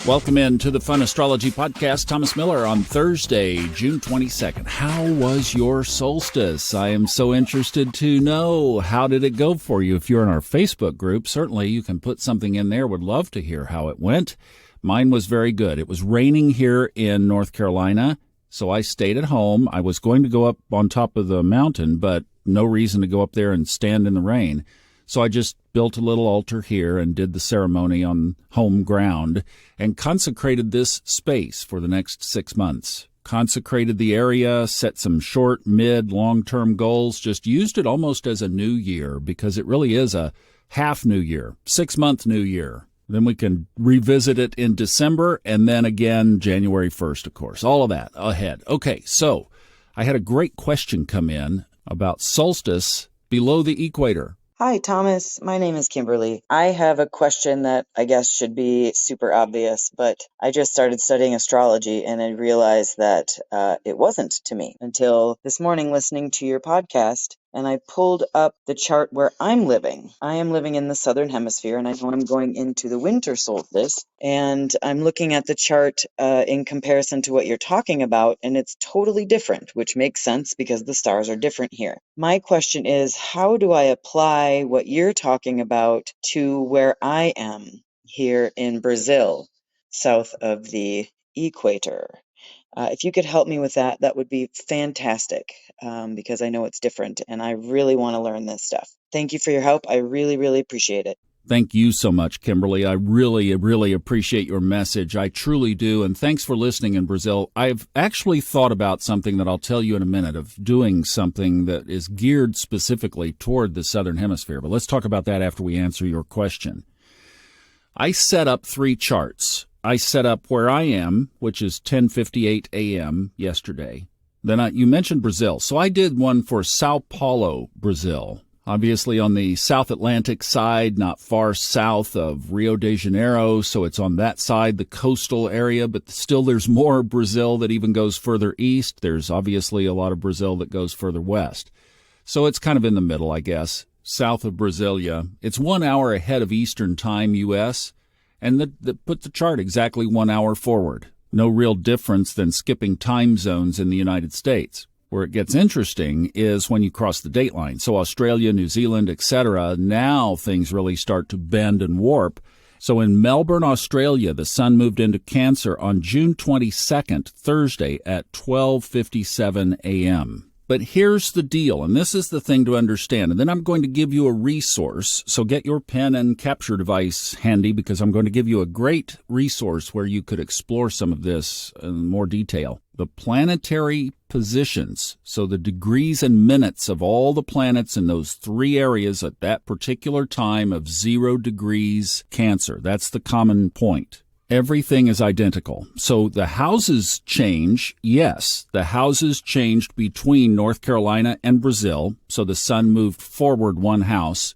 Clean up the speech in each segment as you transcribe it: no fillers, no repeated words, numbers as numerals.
Welcome in to the Fun Astrology Podcast. Thomas Miller on Thursday, June 22nd. How was your solstice? I am so interested to know. How did it go for you? If you're in our Facebook group, certainly you can put something in there. Would love to hear how it went. Mine was very good. It was raining here in North Carolina, so I stayed at home. I was going to go up on top of the mountain, but no reason to go up there and stand in the rain. So I just built a little altar here and did the ceremony on home ground and consecrated this space for the next 6 months. Consecrated the area, set some short, mid, long-term goals, just used it almost as a new year because it really is a half new year, 6-month new year. Then we can revisit it in December and then again January 1st, of course. All of that ahead. Okay, so I had a great question come in about solstice below the equator. Hi, Thomas. My name is Kimberly. I have a question that I guess should be super obvious, but I just started studying astrology and I realized that it wasn't to me until this morning listening to your podcast. And I pulled up the chart where I'm living. I am living in the southern hemisphere, and I know I'm going into the winter solstice. And I'm looking at the chart in comparison to what you're talking about, and it's totally different, which makes sense because the stars are different here. My question is, how do I apply what you're talking about to where I am here in Brazil, south of the equator? If you could help me with that, that would be fantastic, because I know it's different and I really want to learn this stuff. Thank you for your help. I really, really appreciate it. Thank you so much, Kimberly. I really, really appreciate your message. I truly do. And thanks for listening in Brazil. I've actually thought about something that I'll tell you in a minute, of doing something that is geared specifically toward the southern hemisphere. But let's talk about that after we answer your question. I set up 3 charts. I set up where I am, which is 10:58 a.m. yesterday. Then you mentioned Brazil. So I did one for Sao Paulo, Brazil. Obviously on the South Atlantic side, not far south of Rio de Janeiro. So it's on that side, the coastal area. But still there's more Brazil that even goes further east. There's obviously a lot of Brazil that goes further west. So it's kind of in the middle, I guess, south of Brasilia. It's 1 hour ahead of Eastern Time, U.S., and put the chart exactly 1 hour forward. No real difference than skipping time zones in the United States. Where it gets interesting is when you cross the date line. So Australia, New Zealand, etc., now things really start to bend and warp. So in Melbourne, Australia, the sun moved into Cancer on June 22nd, Thursday at 12:57 a.m. But here's the deal, and this is the thing to understand. And then I'm going to give you a resource. So get your pen and capture device handy, because I'm going to give you a great resource where you could explore some of this in more detail. The planetary positions, so the degrees and minutes of all the planets in those 3 areas at that particular time of 0 degrees Cancer. That's the common point. Everything is identical. So the houses change. Yes, the houses changed between North Carolina and Brazil. So the sun moved forward 1 house.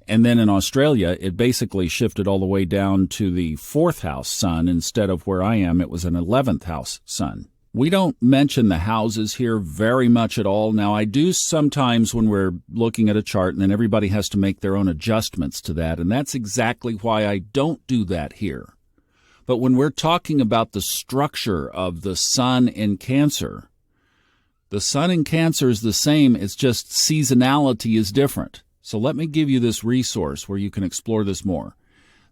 And then in Australia, it basically shifted all the way down to the 4th house sun instead of where I am. It was an 11th house sun. We don't mention the houses here very much at all. Now, I do sometimes when we're looking at a chart, and then everybody has to make their own adjustments to that. And that's exactly why I don't do that here. But when we're talking about the structure of the sun in Cancer, the sun in Cancer is the same. It's just seasonality is different. So let me give you this resource where you can explore this more.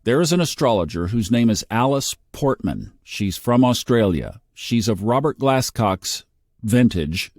There is an astrologer whose name is Alice Portman. She's from Australia. She's of Robert Glasscock's vintage.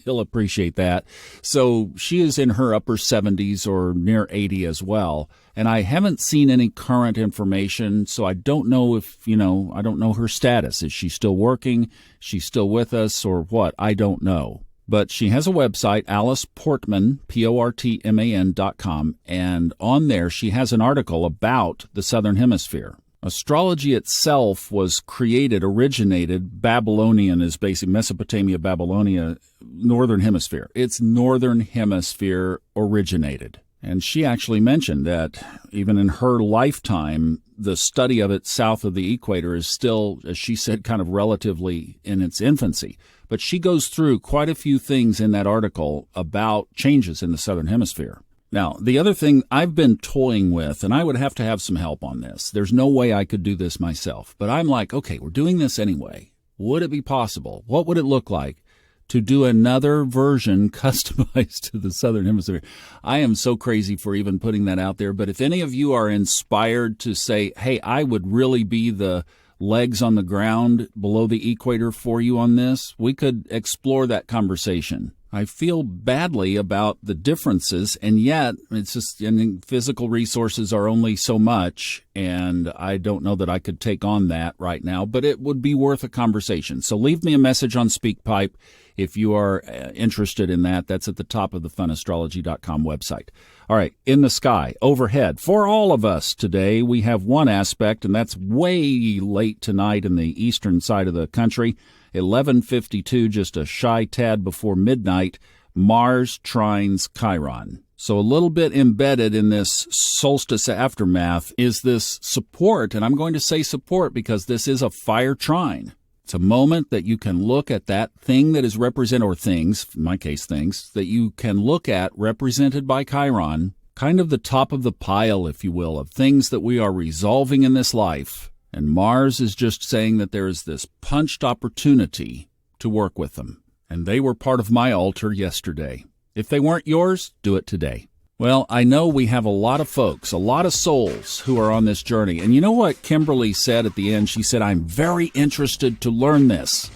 He'll appreciate that. So she is in her upper 70s or near 80 as well. And I haven't seen any current information, so I don't know if, I don't know her status. Is she still working? She's still with us or what? I don't know. But she has a website, Alice Portman, Portman.com, and on there she has an article about the Southern Hemisphere. Astrology itself was originated, Babylonian is basically Mesopotamia, Babylonia, Northern Hemisphere. It's Northern Hemisphere originated. And she actually mentioned that even in her lifetime, the study of it south of the equator is still, as she said, kind of relatively in its infancy. But she goes through quite a few things in that article about changes in the Southern Hemisphere. Now, the other thing I've been toying with, and I would have to have some help on this. There's no way I could do this myself. But I'm like, okay, we're doing this anyway. Would it be possible? What would it look like to do another version customized to the Southern Hemisphere? I am so crazy for even putting that out there. But if any of you are inspired to say, hey, I would really be the legs on the ground below the equator for you on this, we could explore that conversation. I feel badly about the differences, and yet it's just, I mean, physical resources are only so much, and I don't know that I could take on that right now, but it would be worth a conversation. So leave me a message on SpeakPipe if you are interested in that. That's at the top of the funastrology.com website. All right, in the sky, overhead, for all of us today, we have one aspect, and that's way late tonight in the eastern side of the country. 11:52, just a shy tad before midnight, Mars trines Chiron. So a little bit embedded in this solstice aftermath is this support, and I'm going to say support because this is a fire trine. It's a moment that you can look at that thing that is represented, or things, in my case things, that you can look at represented by Chiron, kind of the top of the pile, if you will, of things that we are resolving in this life. And Mars is just saying that there is this punched opportunity to work with them. And they were part of my altar yesterday. If they weren't yours, do it today. Well, I know we have a lot of folks, a lot of souls who are on this journey. And you know what Kimberly said at the end? She said, I'm very interested to learn this.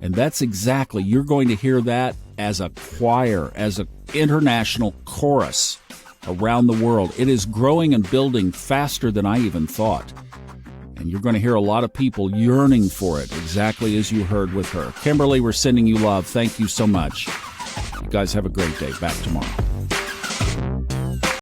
And that's exactly, you're going to hear that as a choir, as an international chorus around the world. It is growing and building faster than I even thought. And you're going to hear a lot of people yearning for it, exactly as you heard with her. Kimberly, we're sending you love. Thank you so much. You guys have a great day. Back tomorrow.